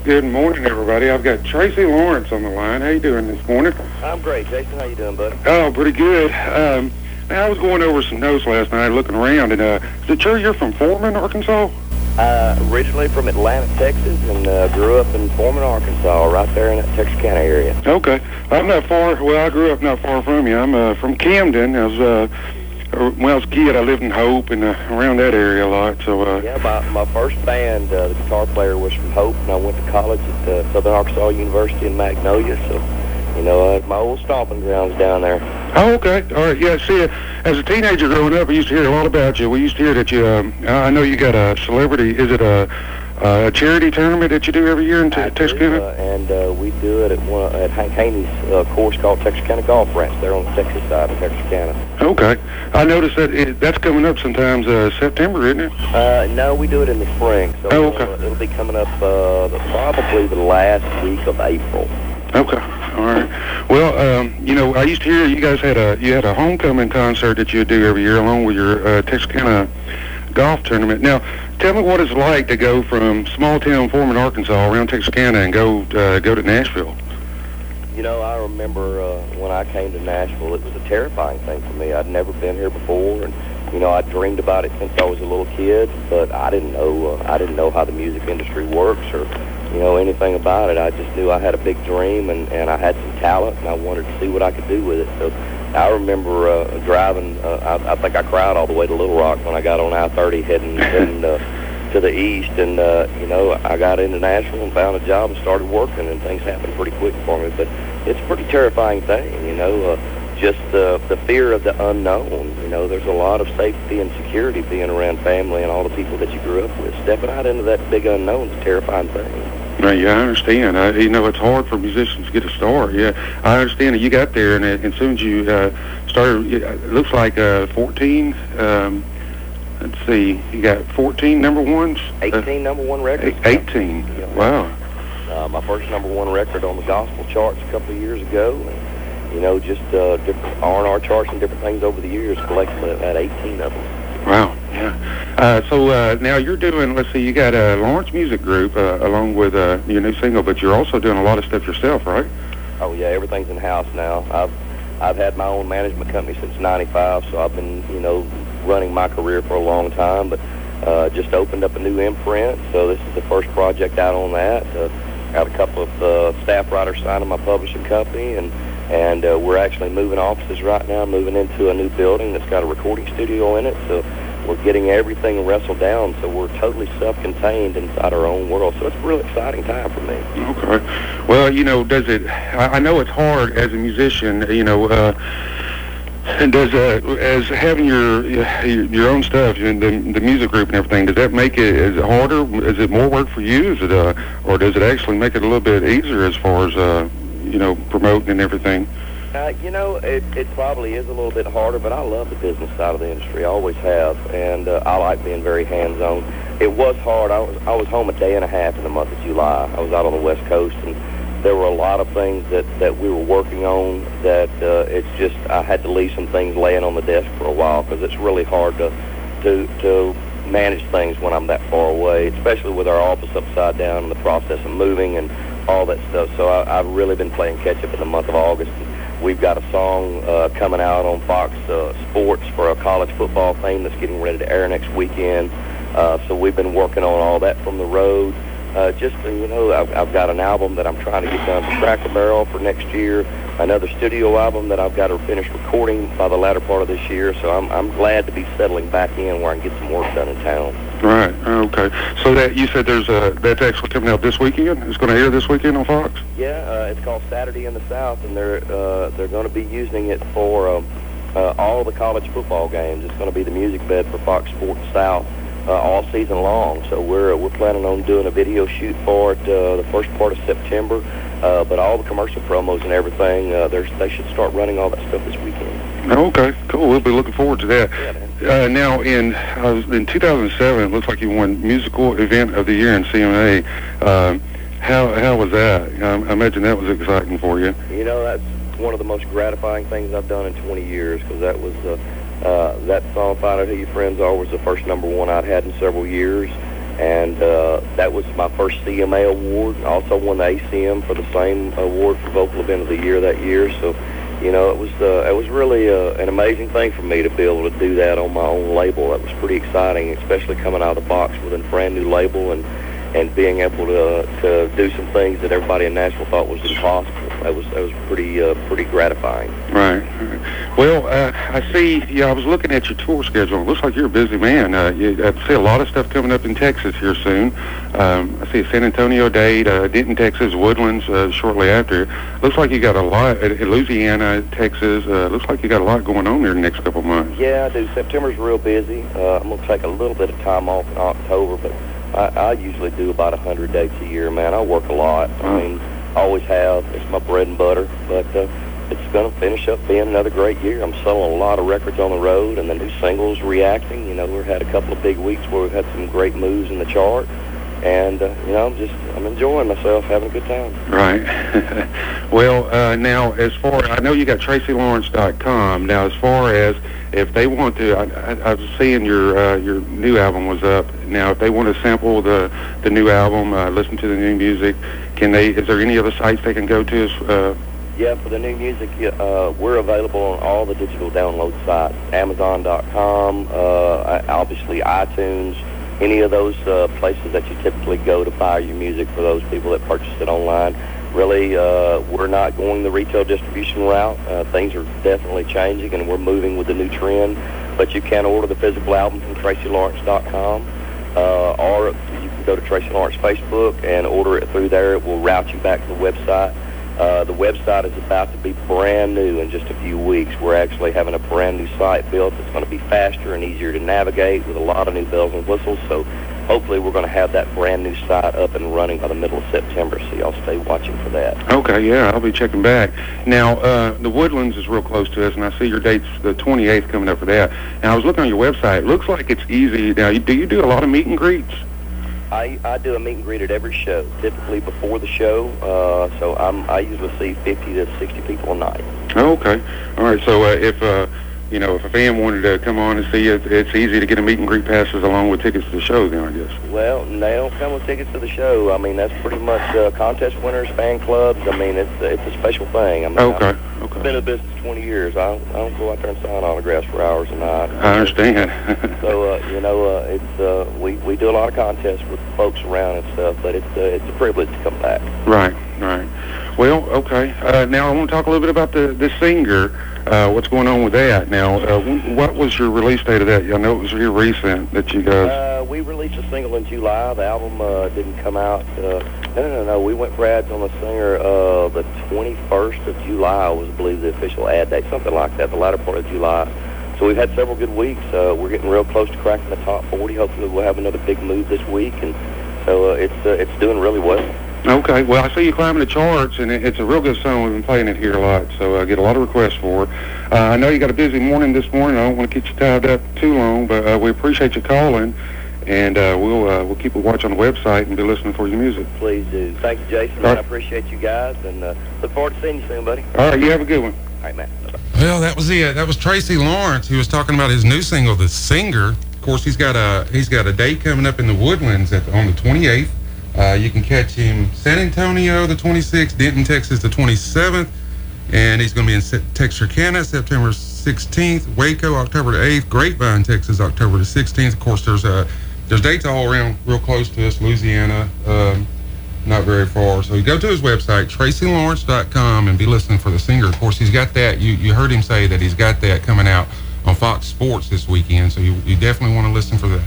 Good morning, everybody. I've got Tracy Lawrence on the line. How you doing this morning? I'm great, Jason. How you doing, buddy? Oh, pretty good. I was going over some notes last night, looking around, and is it true you're from Foreman, Arkansas? Originally from Atlanta, Texas, and grew up in Foreman, Arkansas, right there in that Texarkana area. Okay. I'm not far. Well, I grew up not far from you. I'm from Camden. When I was a kid, I lived in Hope and around that area a lot. So yeah, my first band, the guitar player was from Hope, and I went to college at Southern Arkansas University in Magnolia. So, you know, my old stomping grounds down there. Oh, okay. All right. Yeah, see, as a teenager growing up, I used to hear a lot about you. We used to hear that you, I know you got a celebrity, is it a charity tournament that you do every year in Texarkana? And we do it at Hank Haney's course called Texarkana Golf Ranch there on the Texas side of Texarkana. Okay. I noticed that that's coming up sometimes September, isn't it? No, we do it in the spring. So okay. It'll be coming up probably the last week of April. Okay. All right. Well, you know, I used to hear you guys had a homecoming concert that you would do every year along with your Texarkana golf tournament. Now, tell me what it's like to go from small town Foreman, Arkansas, around Texarkana, and go to Nashville. You know, I remember when I came to Nashville, it was a terrifying thing for me. I'd never been here before, and you know, I dreamed about it since I was a little kid, but I didn't know how the music industry works or you know anything about it. I just knew I had a big dream and I had some talent, and I wanted to see what I could do with it. So I remember driving. I think I cried all the way to Little Rock when I got on I-30 heading to the east, and you know, I got into Nashville and found a job and started working, and things happened pretty quick for me. But it's a pretty terrifying thing, you know, just the fear of the unknown. You know, there's a lot of safety and security being around family and all the people that you grew up with. Stepping out into that big unknown is a terrifying thing. Yeah, I understand. You know, it's hard for musicians to get a start. Yeah, I understand that you got there, and as soon as you started, it looks like 14. Let's see, you got 14 number ones? 18 number one records. 18. Yeah. Wow. My first number one record on the gospel charts a couple of years ago. And, you know, just different R&R charts and different things over the years. Collectively, I've had 18 of them. Wow. Yeah. So now you're doing, let's see, you got a Lawrence Music Group along with your new single, but you're also doing a lot of stuff yourself, right? Oh, yeah, everything's in-house now. I've had my own management company since '95, so I've been, you know, running my career for a long time, but just opened up a new imprint, so this is the first project out on that. Got a couple of staff writers signed to my publishing company, and we're actually moving offices right now, moving into a new building that's got a recording studio in it, so we're getting everything wrestled down, so we're totally self-contained inside our own world, so it's a real exciting time for me. Okay. Well, you know, I know it's hard as a musician, you know, and as having your own stuff, the music group and everything, does that make it, is it harder? Is it more work for you? Is it or does it actually make it a little bit easier as far as you know, promoting and everything? You know, it probably is a little bit harder, but I love the business side of the industry. I always have, and I like being very hands-on. It was hard. I was home a day and a half in the month of July. I was out on the West Coast, and there were a lot of things that we were working on that it's just I had to leave some things laying on the desk for a while because it's really hard to manage things when I'm that far away, especially with our office upside down and the process of moving and all that stuff. So I've really been playing catch-up in the month of August. We've got a song coming out on Fox Sports for a college football theme that's getting ready to air next weekend. So we've been working on all that from the road. You know, I've got an album that I'm trying to get done for Cracker Barrel for next year, another studio album that I've got to finish recording by the latter part of this year, so I'm glad to be settling back in where I can get some work done in town. Right, okay. So that you said that's actually coming out this weekend? It's going to air this weekend on Fox? Yeah, it's called Saturday in the South, and they're going to be using it for all the college football games. It's going to be the music bed for Fox Sports South. All season long, so we're planning on doing a video shoot for it the first part of September. But all the commercial promos and everything, they should start running all that stuff this weekend. Okay, cool. We'll be looking forward to that. Yeah, now, in 2007, it looks like you won Musical Event of the Year in CMA. How was that? I imagine that was exciting for you. You know, that's one of the most gratifying things I've done in 20 years because that was that song, Find Out Who Your Friends Are, was the first number one I'd had in several years. And that was my first CMA award. I also won the ACM for the same award for Vocal Event of the Year that year. So, you know, it was really an amazing thing for me to be able to do that on my own label. That was pretty exciting, especially coming out of the box with a brand new label and being able to do some things that everybody in Nashville thought was impossible. That was pretty gratifying. Right. Well, I see. Yeah, I was looking at your tour schedule. It looks like you're a busy man. I see a lot of stuff coming up in Texas here soon. I see a San Antonio date, Denton, Texas, Woodlands shortly after. Looks like you got a lot. Louisiana, Texas. Looks like you got a lot going on there in the next couple of months. Yeah, I do. September's real busy. I'm gonna take a little bit of time off in October, but I usually do about 100 dates a year, man. I work a lot. I mean, I always have. It's my bread and butter. But it's going to finish up being another great year. I'm selling a lot of records on the road, and the new singles reacting. You know, we've had a couple of big weeks where we've had some great moves in the chart. And, you know, I'm enjoying myself, having a good time. Right. Well, now, as far, I know you got TracyLawrence.com. Now, as far as if they want to, I was seeing your new album was up. Now, if they want to sample the new album, listen to the new music, can they? Is there any other sites they can go to? Yeah, for the new music, we're available on all the digital download sites, Amazon.com, obviously iTunes, any of those places that you typically go to buy your music for those people that purchase it online. Really, we're not going the retail distribution route. Things are definitely changing, and we're moving with the new trend. But you can order the physical album from TracyLawrence.com, or you can go to Tracy Lawrence Facebook and order it through there. It will route you back to the website. The website is about to be brand new in just a few weeks. We're actually having a brand new site built. It's going to be faster and easier to navigate with a lot of new bells and whistles. So hopefully we're going to have that brand new site up and running by the middle of September. So y'all stay watching for that. Okay, yeah, I'll be checking back. Now, the Woodlands is real close to us, and I see your date's the 28th coming up for that. And I was looking on your website. It looks like it's easy. Now, do you do a lot of meet and greets? I do a meet and greet at every show, typically before the show. So I usually see 50 to 60 people a night. Oh, okay. All right. So if a fan wanted to come on and see you, it's easy to get a meet and greet passes along with tickets to the show, then, I guess. Well, they don't come with tickets to the show. I mean, that's pretty much contest winners, fan clubs. I mean, it's a special thing. I mean, okay. I've been in business 20 years. I don't go out there and sign autographs for hours a night. I understand. So we do a lot of contests with folks around and stuff, but it's a privilege to come back. Right. Well, okay. Now I want to talk a little bit about the singer. What's going on with that? Now, what was your release date of that? I know it was here recent that you guys... We released a single in July. The album didn't come out. No. We went for ads on the singer the 21st of July was, I believe, the official ad date, something like that, the latter part of July. So we've had several good weeks. We're getting real close to cracking the top 40. Hopefully we'll have another big move this week. And so it's doing really well. Okay, well, I see you climbing the charts, and it's a real good song. We've been playing it here a lot, so I get a lot of requests for it. I know you got a busy morning this morning. I don't want to keep you tied up too long, but we appreciate you calling, and we'll keep a watch on the website and be listening for your music. Please do. Thank you, Jason. Right. I appreciate you guys, and look forward to seeing you soon, buddy. All right, you have a good one. All right, man. Bye-bye. Well, that was it. That was Tracy Lawrence. He was talking about his new single, "The Singer." Of course, he's got a date coming up in the Woodlands on the 28th. You can catch him San Antonio the 26th, Denton, Texas the 27th, and he's going to be in Texarkana September 16th, Waco October the 8th, Grapevine, Texas October the 16th. Of course, there's dates all around real close to us, Louisiana, not very far. So you go to his website, TracyLawrence.com, and be listening for the singer. Of course, he's got that. You heard him say that he's got that coming out on Fox Sports this weekend, so you definitely want to listen for that.